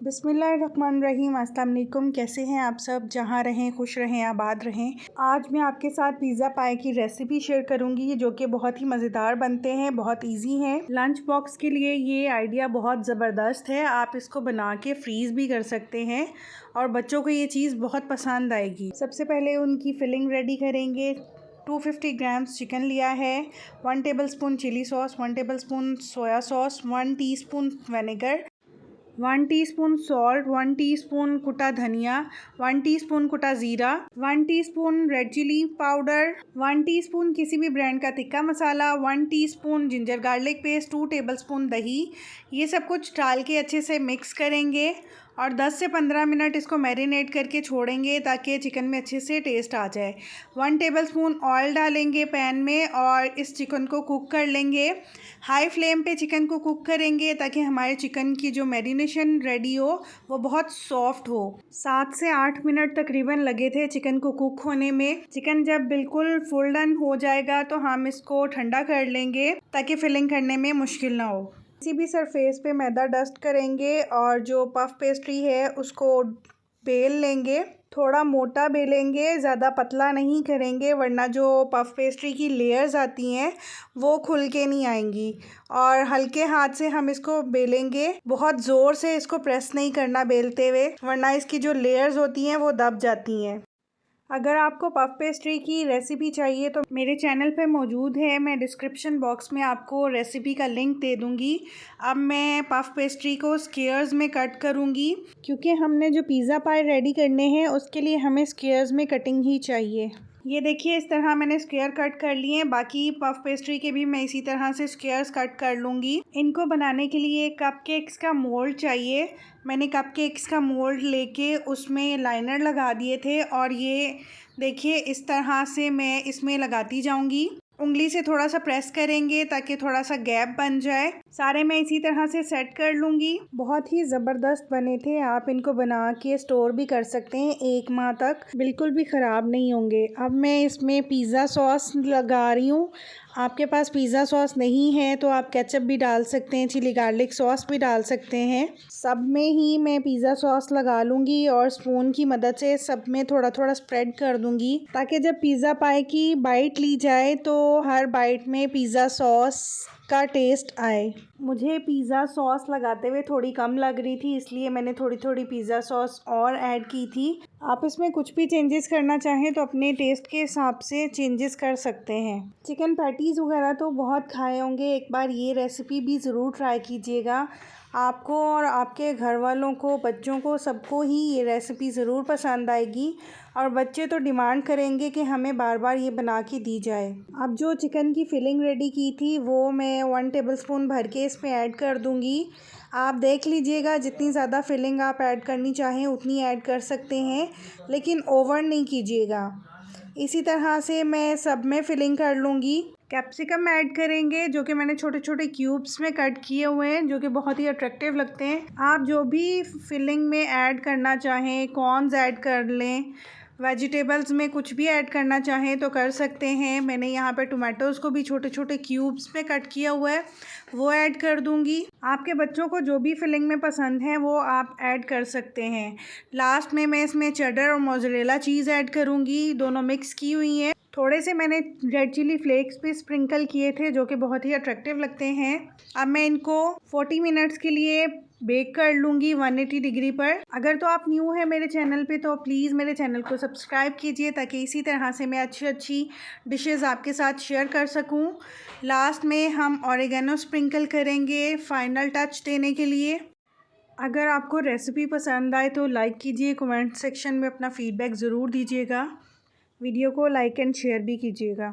बिस्मिल्लाहिर्रहमानिर्रहीम। अस्सलाम वालेकुम। कैसे हैं आप सब? जहाँ रहें खुश रहें, आबाद रहें। आज मैं आपके साथ पिज़्ज़ा पाई की रेसिपी शेयर करूँगी जो कि बहुत ही मज़ेदार बनते हैं, बहुत इजी हैं। लंच बॉक्स के लिए ये आइडिया बहुत ज़बरदस्त है। आप इसको बना के फ्रीज़ भी कर सकते हैं और बच्चों को ये चीज़ बहुत पसंद आएगी। सबसे पहले उनकी फिलिंग रेडी करेंगे। 250 ग्राम्स चिकन लिया है, 1 tablespoon chilli sauce, 1 tablespoon soya sauce, 1 teaspoon vinegar, 1 teaspoon salt, 1 teaspoon कुटा धनिया, 1 टीस्पून कुटा ज़ीरा, 1 teaspoon red chilli powder, 1 teaspoon किसी भी ब्रांड का tikka masala, 1 teaspoon ginger garlic paste, 2 tablespoon दही। ये सब कुछ डाल के अच्छे से मिक्स करेंगे और 10 से 15 मिनट इसको मैरिनेट करके छोड़ेंगे ताकि चिकन में अच्छे से टेस्ट आ जाए। 1 टेबलस्पून ऑयल डालेंगे पैन में और इस चिकन को कुक कर लेंगे। हाई फ्लेम पे चिकन को कुक करेंगे ताकि हमारे चिकन की जो मैरिनेशन रेडी हो वो बहुत सॉफ्ट हो। 7 से 8 मिनट तकरीबन लगे थे चिकन को कुक होने में। चिकन जब बिल्कुल फुल डन हो जाएगा तो हम इसको ठंडा कर लेंगे ताकि फिलिंग करने में मुश्किल ना हो। किसी भी सरफेस पे मैदा डस्ट करेंगे और जो पफ पेस्ट्री है उसको बेल लेंगे। थोड़ा मोटा बेलेंगे, ज़्यादा पतला नहीं करेंगे वरना जो पफ पेस्ट्री की लेयर्स आती हैं वो खुल के नहीं आएंगी। और हल्के हाथ से हम इसको बेलेंगे, बहुत ज़ोर से इसको प्रेस नहीं करना बेलते हुए वरना इसकी जो लेयर्स होती हैं वो दब जाती हैं। अगर आपको पफ पेस्ट्री की रेसिपी चाहिए तो मेरे चैनल पे मौजूद है, मैं डिस्क्रिप्शन बॉक्स में आपको रेसिपी का लिंक दे दूँगी। अब मैं पफ पेस्ट्री को स्क्वेयर्स में कट करूँगी क्योंकि हमने जो पिज़्ज़ा पाई रेडी करने हैं उसके लिए हमें स्क्वेयर्स में कटिंग ही चाहिए। ये देखिए इस तरह मैंने स्क्वेयर कट कर लिए हैं। बाकी पफ पेस्ट्री के भी मैं इसी तरह से स्क्वेयर्स कट कर लूँगी। इनको बनाने के लिए कपकेक्स का मोल्ड चाहिए। मैंने कपकेक्स का मोल्ड लेके उसमें लाइनर लगा दिए थे और ये देखिए इस तरह से मैं इसमें लगाती जाऊँगी। उंगली से थोड़ा सा प्रेस करेंगे ताकि थोड़ा सा गैप बन जाए। सारे मैं इसी तरह से सेट कर लूँगी। बहुत ही ज़बरदस्त बने थे। आप इनको बना के स्टोर भी कर सकते हैं 1 माह तक, बिल्कुल भी ख़राब नहीं होंगे। अब मैं इसमें पिज़्ज़ा सॉस लगा रही हूँ। आपके पास पिज़्ज़ा सॉस नहीं है तो आप केचप भी डाल सकते हैं, चिली गार्लिक सॉस भी डाल सकते हैं। सब में ही मैं पिज़्ज़ा सॉस लगा लूँगी और स्पून की मदद से सब में थोड़ा थोड़ा स्प्रेड कर दूँगी ताकि जब पिज़्ज़ा पाई की बाइट ली जाए तो हर बाइट में पिज़्ज़ा सॉस का टेस्ट आए। मुझे पिज़्ज़ा सॉस लगाते हुए थोड़ी कम लग रही थी इसलिए मैंने थोड़ी थोड़ी पिज़्ज़ा सॉस और ऐड की थी। आप इसमें कुछ भी चेंजेस करना चाहें तो अपने टेस्ट के हिसाब से चेंजेस कर सकते हैं। चिकन पैटीज़ वगैरह तो बहुत खाए होंगे, एक बार ये रेसिपी भी ज़रूर ट्राई कीजिएगा। आपको और आपके घर वालों को, बच्चों को, सबको ही ये रेसिपी ज़रूर पसंद आएगी और बच्चे तो डिमांड करेंगे कि हमें बार बार ये बना के दी जाए। अब जो चिकन की फिलिंग रेडी की थी वो मैं 1 टेबलस्पून भर के इसमें ऐड कर दूँगी। आप देख लीजिएगा जितनी ज़्यादा फिलिंग आप ऐड करनी चाहें उतनी ऐड कर सकते हैं, लेकिन ओवर नहीं कीजिएगा। इसी तरह से मैं सब में फिलिंग कर लूँगी। कैप्सिकम ऐड करेंगे जो कि मैंने छोटे छोटे क्यूब्स में कट किए हुए हैं जो कि बहुत ही अट्रैक्टिव लगते हैं। आप जो भी फिलिंग में ऐड करना चाहें, कॉर्न्स ऐड कर लें, वेजिटेबल्स में कुछ भी ऐड करना चाहें तो कर सकते हैं। मैंने यहाँ पे टोमेटोज़ को भी छोटे छोटे क्यूब्स में कट किया हुआ है, वो ऐड कर दूँगी। आपके बच्चों को जो भी फिलिंग में पसंद है वो आप ऐड कर सकते हैं। लास्ट में मैं इसमें चेडर और मोज़रेला चीज़ ऐड करूँगी, दोनों मिक्स की हुई हैं। थोड़े से मैंने रेड चिली फ्लेक्स भी स्प्रिंकल किए थे जो कि बहुत ही अट्रैक्टिव लगते हैं। अब मैं इनको 40 मिनट्स के लिए बेक कर लूँगी 180 डिग्री पर। अगर तो आप न्यू हैं मेरे चैनल पे तो प्लीज़ मेरे चैनल को सब्सक्राइब कीजिए ताकि इसी तरह से मैं अच्छी अच्छी डिशेज़ आपके साथ शेयर कर सकूँ। लास्ट में हम ऑरिगेनो स्प्रिंकल करेंगे फाइनल टच देने के लिए। अगर आपको रेसिपी पसंद आए तो लाइक कीजिए, कमेंट सेक्शन में अपना फ़ीडबैक ज़रूर दीजिएगा। वीडियो को लाइक एंड शेयर भी कीजिएगा।